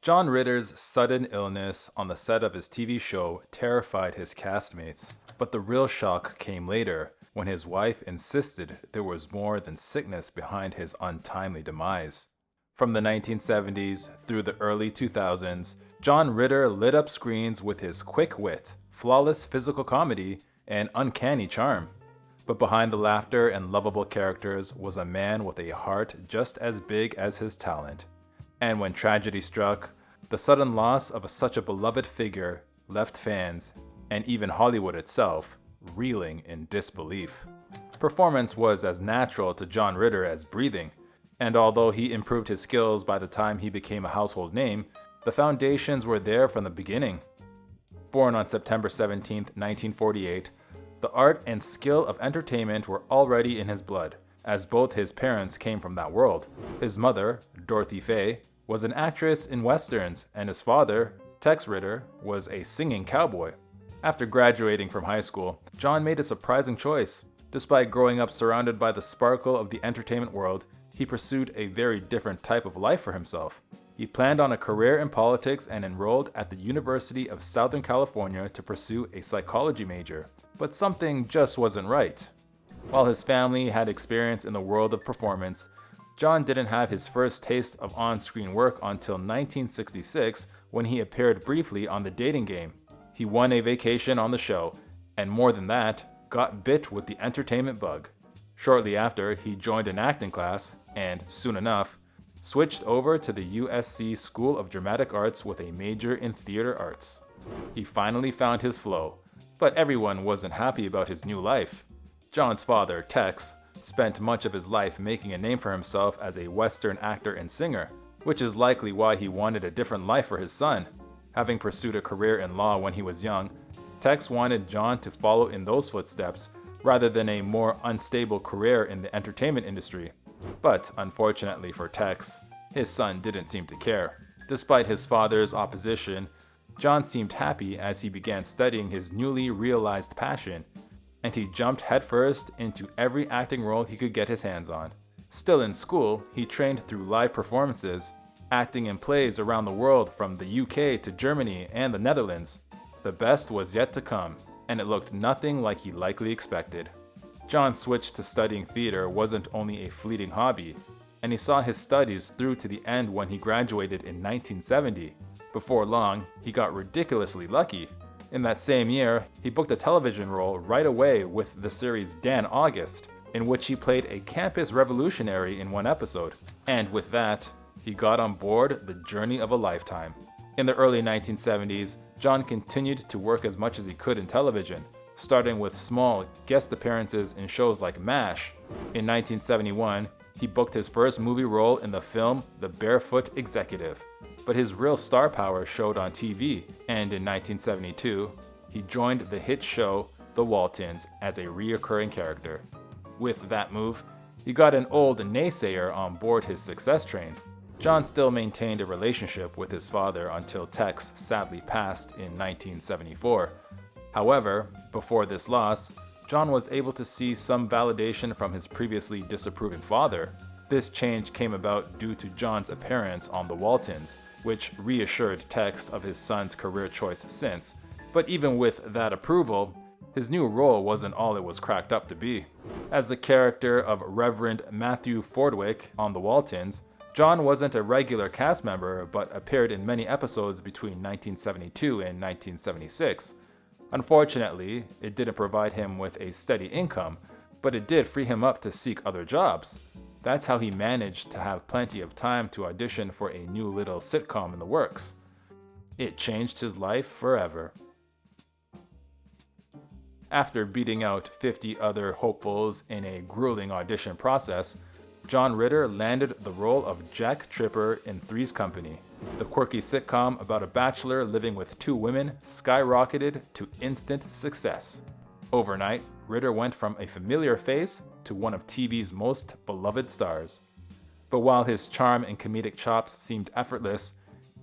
John Ritter's sudden illness on the set of his TV show terrified his castmates, but the real shock came later when his wife insisted there was more than sickness behind his untimely demise. From the 1970s through the early 2000s, John Ritter lit up screens with his quick wit, flawless physical comedy, and uncanny charm. But behind the laughter and lovable characters was a man with a heart just as big as his talent. And when tragedy struck, the sudden loss of such a beloved figure left fans, and even Hollywood itself, reeling in disbelief. Performance was as natural to John Ritter as breathing, and although he improved his skills by the time he became a household name, the foundations were there from the beginning. Born on September 17, 1948, the art and skill of entertainment were already in his blood, as both his parents came from that world. His mother, Dorothy Faye, was an actress in westerns, and his father, Tex Ritter, was a singing cowboy. After graduating from high school, John made a surprising choice. Despite growing up surrounded by the sparkle of the entertainment world, he pursued a very different type of life for himself. He planned on a career in politics and enrolled at the University of Southern California to pursue a psychology major. But something just wasn't right. While his family had experience in the world of performance, John didn't have his first taste of on-screen work until 1966 when he appeared briefly on The Dating Game. He won a vacation on the show, and more than that, got bit with the entertainment bug. Shortly after, he joined an acting class, and soon enough, switched over to the USC School of Dramatic Arts with a major in theater arts. He finally found his flow, but everyone wasn't happy about his new life. John's father, Tex, spent much of his life making a name for himself as a Western actor and singer, which is likely why he wanted a different life for his son. Having pursued a career in law when he was young, Tex wanted John to follow in those footsteps rather than a more unstable career in the entertainment industry. But unfortunately for Tex, his son didn't seem to care. Despite his father's opposition, John seemed happy as he began studying his newly realized passion, and he jumped headfirst into every acting role he could get his hands on. Still in school, he trained through live performances, acting in plays around the world from the UK to Germany and the Netherlands. The best was yet to come, and it looked nothing like he likely expected. John's switch to studying theater wasn't only a fleeting hobby, and he saw his studies through to the end when he graduated in 1970. Before long, he got ridiculously lucky. In that same year, he booked a television role right away with the series Dan August, in which he played a campus revolutionary in one episode. And with that, he got on board the journey of a lifetime. In the early 1970s, John continued to work as much as he could in television, starting with small guest appearances in shows like MASH. In 1971, he booked his first movie role in the film The Barefoot Executive. But his real star power showed on TV, and in 1972, he joined the hit show The Waltons as a reoccurring character. With that move, he got an old naysayer on board his success train. John still maintained a relationship with his father until Tex sadly passed in 1974. However, before this loss, John was able to see some validation from his previously disapproving father. This change came about due to John's appearance on The Waltons, which reassured Tex of his son's career choice since. But even with that approval, his new role wasn't all it was cracked up to be. As the character of Reverend Matthew Fordwick on The Waltons, John wasn't a regular cast member but appeared in many episodes between 1972 and 1976. Unfortunately, it didn't provide him with a steady income, but it did free him up to seek other jobs. That's how he managed to have plenty of time to audition for a new little sitcom in the works. It changed his life forever. After beating out 50 other hopefuls in a grueling audition process, John Ritter landed the role of Jack Tripper in Three's Company. The quirky sitcom about a bachelor living with two women skyrocketed to instant success. Overnight, Ritter went from a familiar face to one of TV's most beloved stars. But while his charm and comedic chops seemed effortless,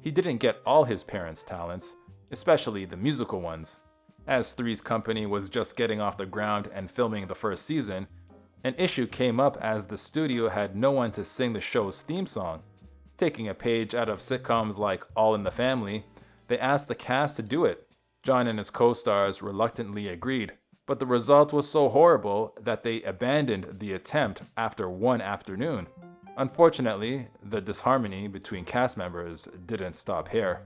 he didn't get all his parents' talents, especially the musical ones. As Three's Company was just getting off the ground and filming the first season, an issue came up as the studio had no one to sing the show's theme song. Taking a page out of sitcoms like All in the Family, they asked the cast to do it. John and his co-stars reluctantly agreed, but the result was so horrible that they abandoned the attempt after one afternoon. Unfortunately, the disharmony between cast members didn't stop here.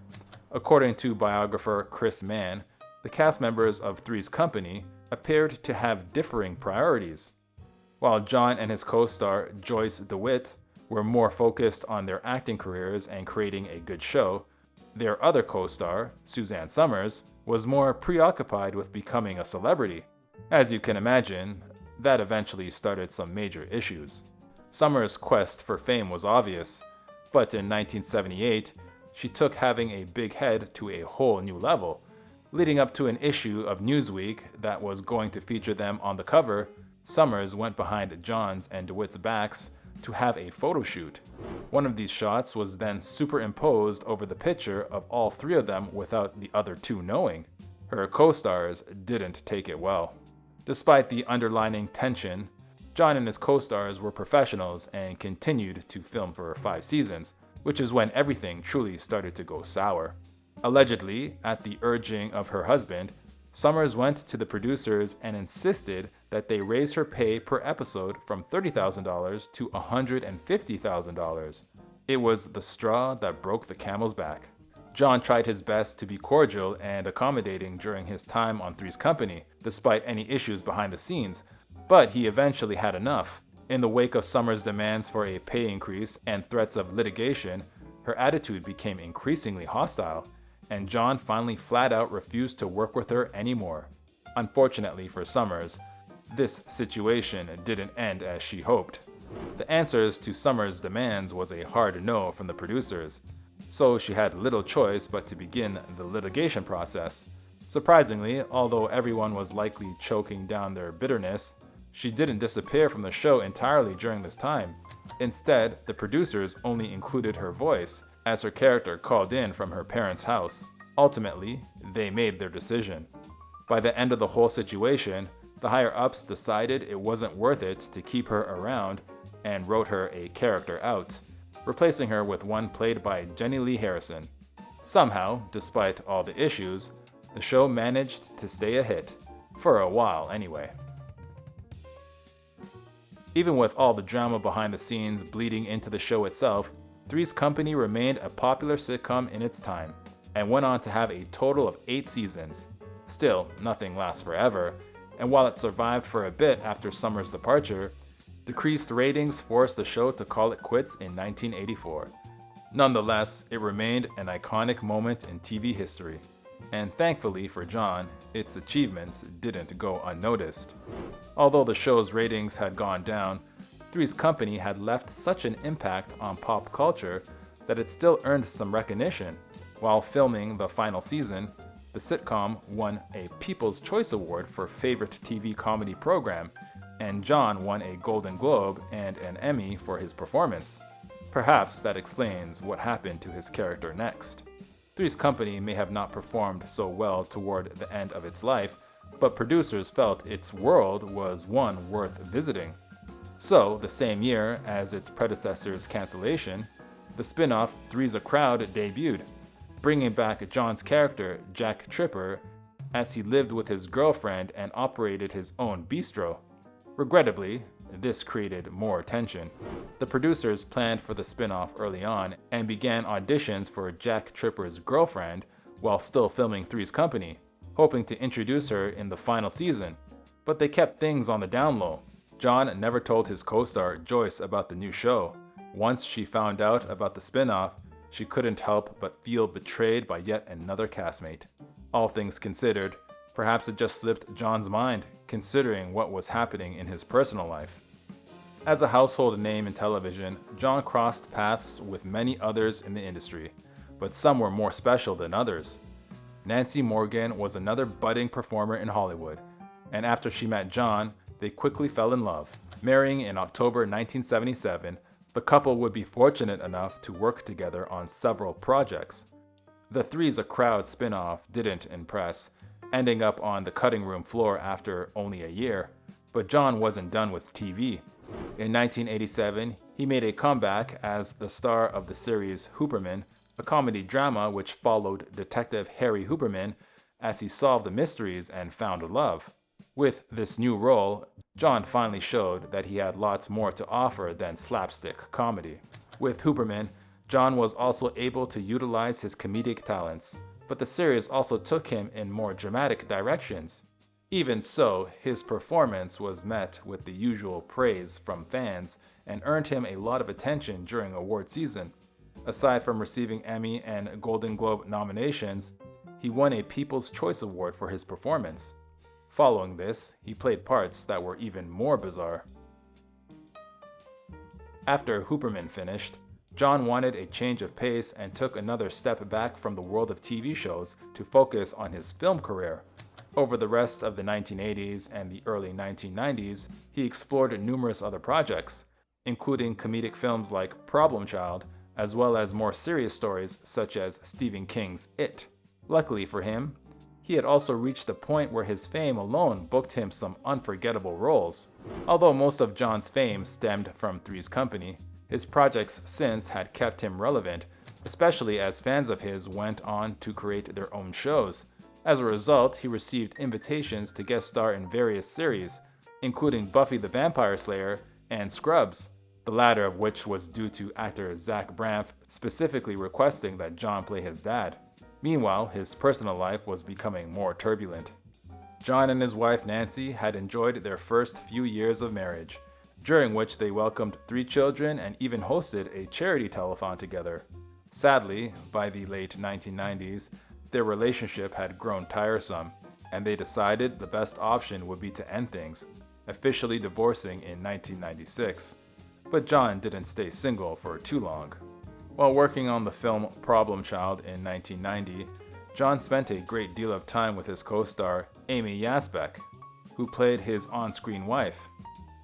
According to biographer Chris Mann, the cast members of Three's Company appeared to have differing priorities. While John and his co-star Joyce DeWitt were more focused on their acting careers and creating a good show, their other co-star, Suzanne Summers, was more preoccupied with becoming a celebrity. As you can imagine, that eventually started some major issues. Summers' quest for fame was obvious, but in 1978, she took having a big head to a whole new level. Leading up to an issue of Newsweek that was going to feature them on the cover, Summers went behind John's and DeWitt's backs to have a photo shoot. One of these shots was then superimposed over the picture of all three of them without the other two knowing. Her co-stars didn't take it well. Despite the underlying tension, John and his co-stars were professionals and continued to film for 5 seasons, which is when everything truly started to go sour. Allegedly, at the urging of her husband, Summers went to the producers and insisted that they raise her pay per episode from $30,000 to $150,000. It was the straw that broke the camel's back. John tried his best to be cordial and accommodating during his time on Three's Company, despite any issues behind the scenes, but he eventually had enough. In the wake of Summers' demands for a pay increase and threats of litigation, her attitude became increasingly hostile, and John finally flat out refused to work with her anymore. Unfortunately for Summers, this situation didn't end as she hoped. The answers to Summers' demands was a hard no from the producers, so she had little choice but to begin the litigation process. Surprisingly, although everyone was likely choking down their bitterness, she didn't disappear from the show entirely during this time. Instead, the producers only included her voice, as her character called in from her parents' house. Ultimately, they made their decision. By the end of the whole situation, the higher-ups decided it wasn't worth it to keep her around and wrote her a character out, replacing her with one played by Jenny Lee Harrison. Somehow, despite all the issues, the show managed to stay a hit, for a while anyway. Even with all the drama behind the scenes bleeding into the show itself, Three's Company remained a popular sitcom in its time, and went on to have a total of 8 seasons. Still, nothing lasts forever, and while it survived for a bit after Summers' departure, decreased ratings forced the show to call it quits in 1984. Nonetheless, it remained an iconic moment in TV history, and thankfully for John, its achievements didn't go unnoticed. Although the show's ratings had gone down, Three's Company had left such an impact on pop culture that it still earned some recognition. While filming the final season, the sitcom won a People's Choice Award for Favorite TV Comedy Program, and John won a Golden Globe and an Emmy for his performance. Perhaps that explains what happened to his character next. Three's Company may have not performed so well toward the end of its life, but producers felt its world was one worth visiting. So, the same year as its predecessor's cancellation, the spin-off Three's a Crowd debuted, bringing back John's character, Jack Tripper, as he lived with his girlfriend and operated his own bistro. Regrettably, this created more tension. The producers planned for the spin-off early on and began auditions for Jack Tripper's girlfriend while still filming Three's Company, hoping to introduce her in the final season, but they kept things on the down low. John never told his co-star Joyce about the new show. Once she found out about the spin-off, she couldn't help but feel betrayed by yet another castmate. All things considered, perhaps it just slipped John's mind, considering what was happening in his personal life. As a household name in television, John crossed paths with many others in the industry, but some were more special than others. Nancy Morgan was another budding performer in Hollywood, and after she met John, they quickly fell in love. Marrying in October 1977, the couple would be fortunate enough to work together on several projects. The Three's a Crowd spin-off didn't impress, ending up on the cutting room floor after only a year, but John wasn't done with TV. In 1987, He made a comeback as the star of the series Hooperman, a comedy drama which followed Detective Harry Hooperman as he solved the mysteries and found love. With this new role, John finally showed that he had lots more to offer than slapstick comedy. With Hooperman, John was also able to utilize his comedic talents, but the series also took him in more dramatic directions. Even so, his performance was met with the usual praise from fans and earned him a lot of attention during award season. Aside from receiving Emmy and Golden Globe nominations, he won a People's Choice Award for his performance. Following this, he played parts that were even more bizarre. After Hooperman finished, John wanted a change of pace and took another step back from the world of TV shows to focus on his film career. Over the rest of the 1980s and the early 1990s, he explored numerous other projects, including comedic films like Problem Child, as well as more serious stories such as Stephen King's It. Luckily for him, he had also reached a point where his fame alone booked him some unforgettable roles. Although most of John's fame stemmed from Three's Company, his projects since had kept him relevant, especially as fans of his went on to create their own shows. As a result, he received invitations to guest star in various series, including Buffy the Vampire Slayer and Scrubs, the latter of which was due to actor Zach Braff specifically requesting that John play his dad. Meanwhile, his personal life was becoming more turbulent. John and his wife Nancy had enjoyed their first few years of marriage, during which they welcomed 3 children and even hosted a charity telethon together. Sadly, by the late 1990s, their relationship had grown tiresome, and they decided the best option would be to end things, officially divorcing in 1996. But John didn't stay single for too long. While working on the film Problem Child in 1990, John spent a great deal of time with his co-star Amy Yasbeck, who played his on-screen wife.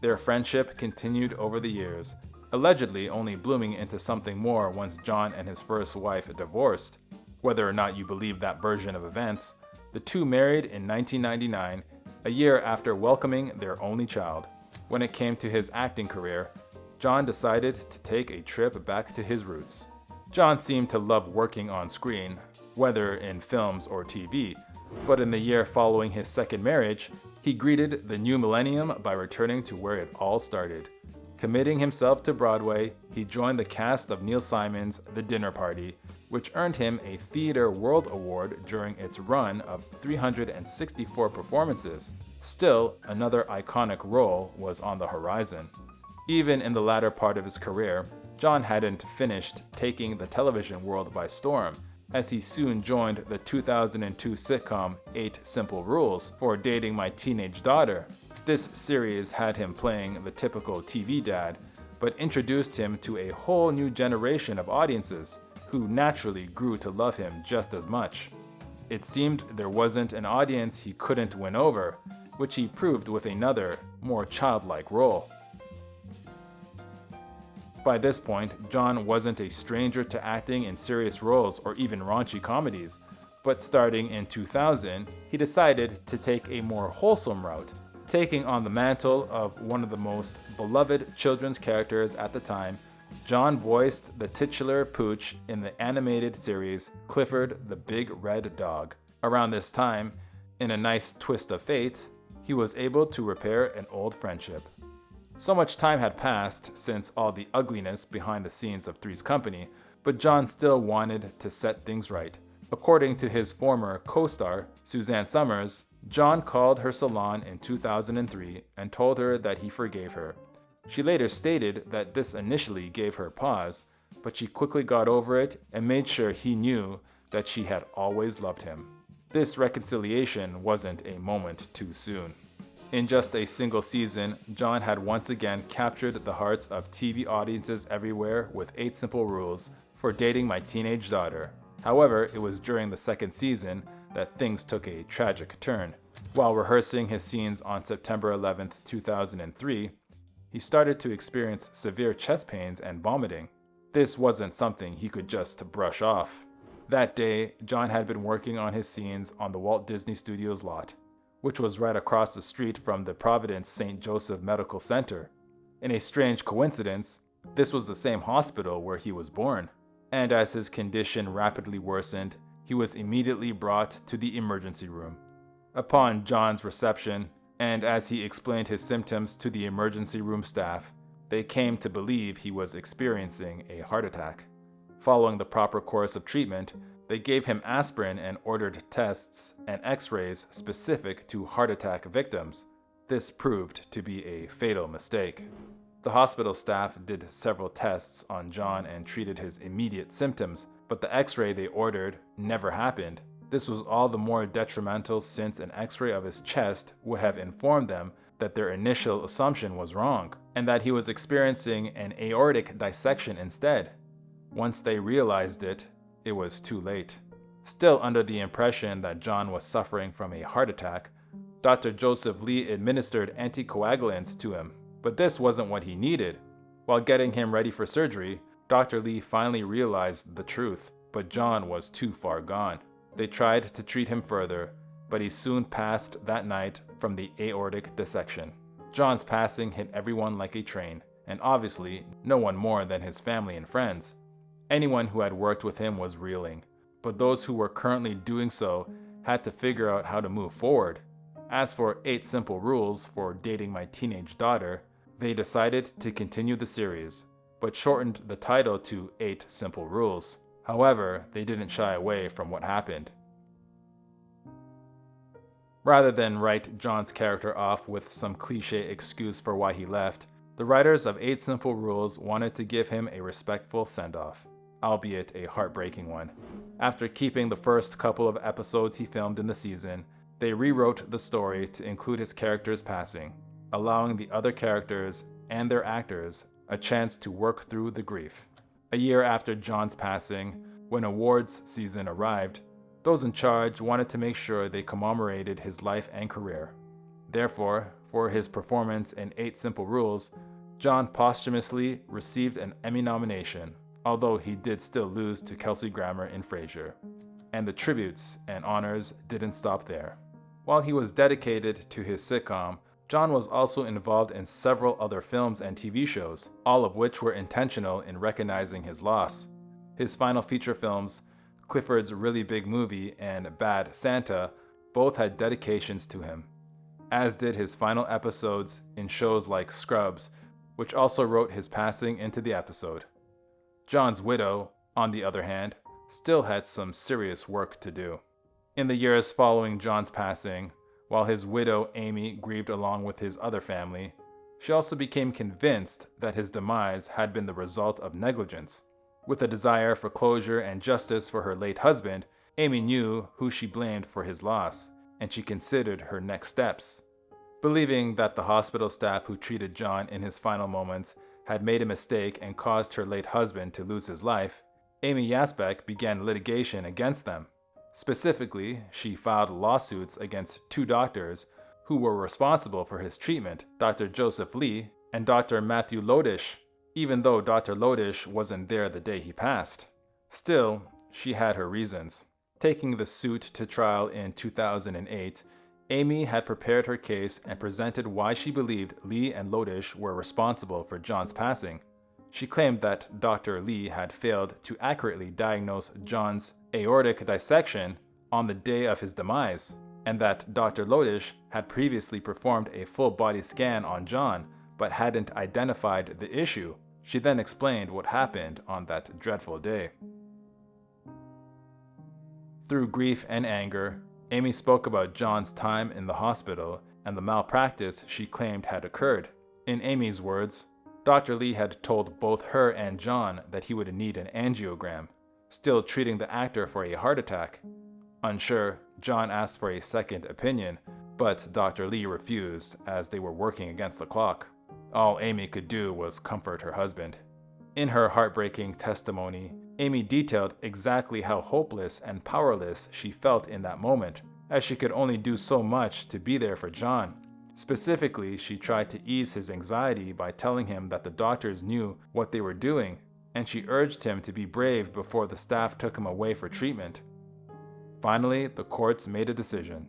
Their friendship continued over the years, allegedly only blooming into something more once John and his first wife divorced. Whether or not you believe that version of events, the two married in 1999, a year after welcoming their only child. When it came to his acting career, John decided to take a trip back to his roots. John seemed to love working on screen, whether in films or TV, but in the year following his second marriage, he greeted the new millennium by returning to where it all started. Committing himself to Broadway, he joined the cast of Neil Simon's The Dinner Party, which earned him a Theatre World Award during its run of 364 performances. Still, another iconic role was on the horizon. Even in the latter part of his career, John hadn't finished taking the television world by storm, as he soon joined the 2002 sitcom 8 Simple Rules for Dating My Teenage Daughter. This series had him playing the typical TV dad, but introduced him to a whole new generation of audiences, who naturally grew to love him just as much. It seemed there wasn't an audience he couldn't win over, which he proved with another, more childlike role. By this point, John wasn't a stranger to acting in serious roles or even raunchy comedies, but starting in 2000, he decided to take a more wholesome route, taking on the mantle of one of the most beloved children's characters at the time. John voiced the titular Pooch in the animated series Clifford the Big Red Dog. Around this time, in a nice twist of fate, he was able to repair an old friendship. So much time had passed since all the ugliness behind the scenes of Three's Company, but John still wanted to set things right. According to his former co-star, Suzanne Summers, John called her salon in 2003 and told her that he forgave her. She later stated that this initially gave her pause, but she quickly got over it and made sure he knew that she had always loved him. This reconciliation wasn't a moment too soon. In just a single season, John had once again captured the hearts of TV audiences everywhere with 8 Simple Rules for Dating My Teenage Daughter. However, it was during the second season that things took a tragic turn. While rehearsing his scenes on September 11, 2003, he started to experience severe chest pains and vomiting. This wasn't something he could just brush off. That day, John had been working on his scenes on the Walt Disney Studios lot, which was right across the street from the Providence St. Joseph Medical Center. In a strange coincidence, This was the same hospital where he was born. And as his condition rapidly worsened, he was immediately brought to the emergency room. Upon John's reception, and as he explained his symptoms to the emergency room staff, they came to believe he was experiencing a heart attack. Following the proper course of treatment, they gave him aspirin and ordered tests and x-rays specific to heart attack victims. This proved to be a fatal mistake. The hospital staff did several tests on John and treated his immediate symptoms, but the x-ray they ordered never happened. This was all the more detrimental since an x-ray of his chest would have informed them that their initial assumption was wrong, and that he was experiencing an aortic dissection instead. Once they realized it, it was too late. Still under the impression that John was suffering from a heart attack, Dr. Joseph Lee administered anticoagulants to him, but this wasn't what he needed. While getting him ready for surgery, Dr. Lee finally realized the truth, but John was too far gone. They tried to treat him further, but he soon passed that night from the aortic dissection. John's passing hit everyone like a train, and obviously no one more than his family and friends. Anyone who had worked with him was reeling, but those who were currently doing so had to figure out how to move forward. As for 8 Simple Rules for Dating My Teenage Daughter, they decided to continue the series, but shortened the title to 8 Simple Rules. However, they didn't shy away from what happened. Rather than write John's character off with some cliché excuse for why he left, the writers of 8 Simple Rules wanted to give him a respectful send-off, albeit a heartbreaking one. After keeping the first couple of episodes he filmed in the season, they rewrote the story to include his character's passing, allowing the other characters and their actors a chance to work through the grief. A year after John's passing, when awards season arrived, those in charge wanted to make sure they commemorated his life and career. Therefore, for his performance in 8 Simple Rules, John posthumously received an Emmy nomination, although he did still lose to Kelsey Grammer in Frasier. And the tributes and honors didn't stop there. While he was dedicated to his sitcom, John was also involved in several other films and TV shows, all of which were intentional in recognizing his loss. His final feature films, Clifford's Really Big Movie and Bad Santa, both had dedications to him, as did his final episodes in shows like Scrubs, which also wrote his passing into the episode. John's widow, on the other hand, still had some serious work to do. In the years following John's passing, while his widow Amy grieved along with his other family, she also became convinced that his demise had been the result of negligence. With a desire for closure and justice for her late husband, Amy knew who she blamed for his loss, and she considered her next steps. Believing that the hospital staff who treated John in his final moments had made a mistake and caused her late husband to lose his life, Amy Yasbeck began litigation against them. Specifically, she filed lawsuits against 2 doctors who were responsible for his treatment, Dr. Joseph Lee and Dr. Matthew Lodish, even though Dr. Lodish wasn't there the day he passed. Still, she had her reasons. Taking the suit to trial in 2008, Amy had prepared her case and presented why she believed Lee and Lodish were responsible for John's passing. She claimed that Dr. Lee had failed to accurately diagnose John's aortic dissection on the day of his demise, and that Dr. Lodish had previously performed a full-body scan on John, but hadn't identified the issue. She then explained what happened on that dreadful day. Through grief and anger, Amy spoke about John's time in the hospital and the malpractice she claimed had occurred. In Amy's words, Dr. Lee had told both her and John that he would need an angiogram, still treating the actor for a heart attack. Unsure, John asked for a second opinion, but Dr. Lee refused as they were working against the clock. All Amy could do was comfort her husband. In her heartbreaking testimony, Amy detailed exactly how hopeless and powerless she felt in that moment, as she could only do so much to be there for John. Specifically, she tried to ease his anxiety by telling him that the doctors knew what they were doing, and she urged him to be brave before the staff took him away for treatment. Finally, the courts made a decision.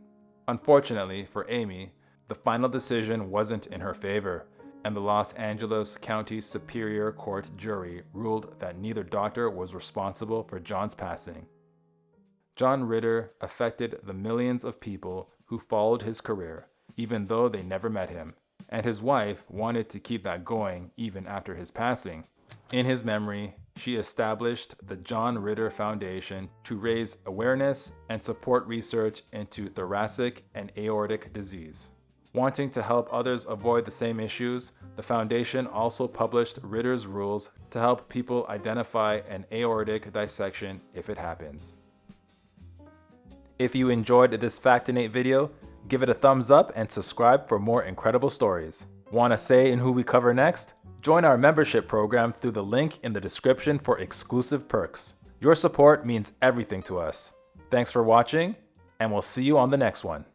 Unfortunately for Amy, the final decision wasn't in her favor, and the Los Angeles County Superior Court jury ruled that neither doctor was responsible for John's passing. John Ritter affected the millions of people who followed his career, even though they never met him, and his wife wanted to keep that going even after his passing. In his memory, she established the John Ritter Foundation to raise awareness and support research into thoracic and aortic disease. Wanting to help others avoid the same issues, the foundation also published Ritter's rules to help people identify an aortic dissection if it happens. If you enjoyed this Factinate video, give it a thumbs up and subscribe for more incredible stories. Want a say in who we cover next? Join our membership program through the link in the description for exclusive perks. Your support means everything to us. Thanks for watching, and we'll see you on the next one.